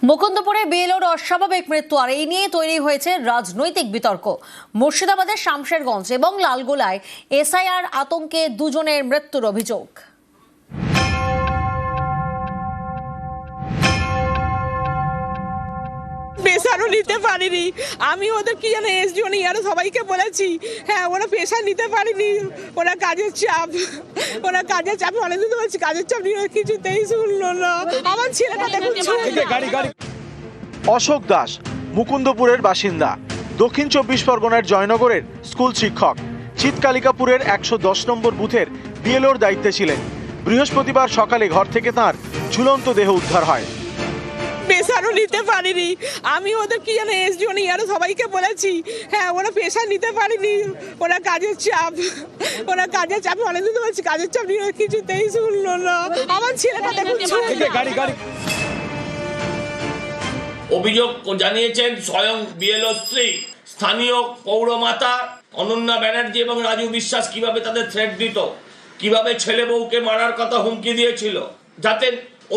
মুকুন্দপুরে বিএলওর অস্বাভাবিক মৃত্যু আর এই নিয়ে তৈরি হয়েছে রাজনৈতিক বিতর্ক। মুর্শিদাবাদের শামশেরগঞ্জ এবং লালগোলায় এসআইআর আতঙ্কে দুজনের মৃত্যুর অভিযোগ। প্রেশারও নিতে পারিনি আমি, ওদের কি জানে এসডিও নেই আরো সবাইকে বলেছি। হ্যাঁ, ওরা প্রেশার নিতে পারিনি, ওরা কাজের চাপ অনেকদিন বলছি কাজের চাপ নিয়ে কিছুতেই শুনলো না। আমার ছেলেটা দেখুন। অশোক দাস মুকুন্দপুরের বাসিন্দা, দক্ষিণ 24 পরগনার জয়নগরের স্কুল শিক্ষক। চিৎকালিকাপুরের 110 নম্বর বুথের বিএলওর দায়িত্বে ছিলেন। বৃহস্পতিবার সকালে ঘর থেকে তাঁর ঝুলন্ত দেহ উদ্ধার হয়। প্রেশারও নিতে পারিনি আমি, ওদের কি জানে এসডিও নেই আরো সবাইকে বলেছি। হ্যাঁ, ওরা প্রেশার নিতে পারিনি, ওরা কাজের চাপ অনেকদিন বলছি কাজের চাপ নিয়ে কিছুতেই শুনলো না। আমার ছেলেটা দেখুন। অভিযোগ জানিয়েছেন স্বয়ং বিএলও স্ত্রী। স্থানীয় পৌরমাতা অনন্যা ব্যানার্জি এবং রাজু বিশ্বাস কিভাবে তাদের থ্রেট দিত, কিভাবে ছেলে বউকে মারার কথা হুমকি দিয়েছিল, যাতে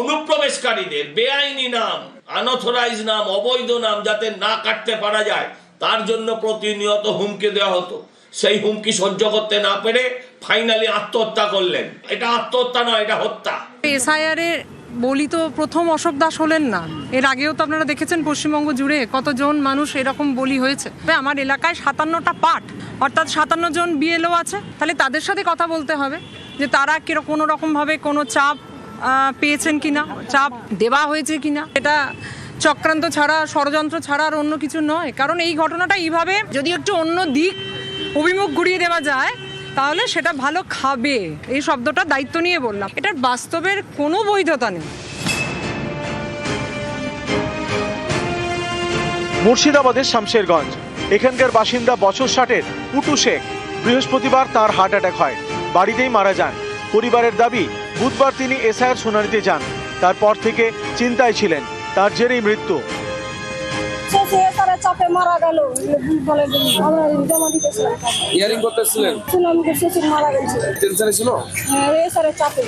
অনুপ্রবেশকারীদের বেআইনি নাম, আনঅথরাইজ নাম, অবৈধ নাম যাতে না কাটতে পারা যায়, তার জন্য প্রতিনিয়ত হুমকি দেওয়া হতো। সেই হুমকি সহ্য করতে না পেরে ফাইনালি আত্মহত্যা করলেন। এটা আত্মহত্যা নয়, এটা হত্যা। এসআইআর এর বলি তো প্রথম অশোক দাস হলেন না, এর আগেও তো আপনারা দেখেছেন পশ্চিমবঙ্গ জুড়ে কতজন মানুষ এরকম বলি হয়েছে। আমার এলাকায় 57টা পার্ট, অর্থাৎ 57 জন বিএলও আছে। তাহলে তাদের সাথে কথা বলতে হবে যে তারা কোনো রকমভাবে কোনো চাপ পেয়েছেন কিনা, চাপ দেওয়া হয়েছে কিনা। এটা চক্রান্ত ছাড়া, ষড়যন্ত্র ছাড়া আর অন্য কিছু নয়। কারণ এই ঘটনাটা এইভাবে যদি একটু অন্য দিক অভিমুখ ঘুরিয়ে দেওয়া যায় তাহলে সেটা ভালো খাবে। এই শব্দটা দায়িত্ব নিয়ে বললাম, এটার বাস্তবের কোনো বৈধতা নেই। মুর্শিদাবাদের শামশেরগঞ্জ, এখানকার বাসিন্দা বছর 60-এর পুটু শেখ। বৃহস্পতিবার তার হার্ট অ্যাটাক হয়, বাড়িতেই মারা যান। পরিবারের দাবি বুধবার তিনি এসআইআর শুনানিতে যান, তারপর থেকে চিন্তায় ছিলেন, তার জেরেই মৃত্যু। চাপে মারা গেল, আমরা জমা দিতেছিলাম। হিয়ারিং করতেছিলেন? শুনলাম যে শ্বশুর মারা গেছে। টেনশনে ছিল? হ্যাঁ, চাপে।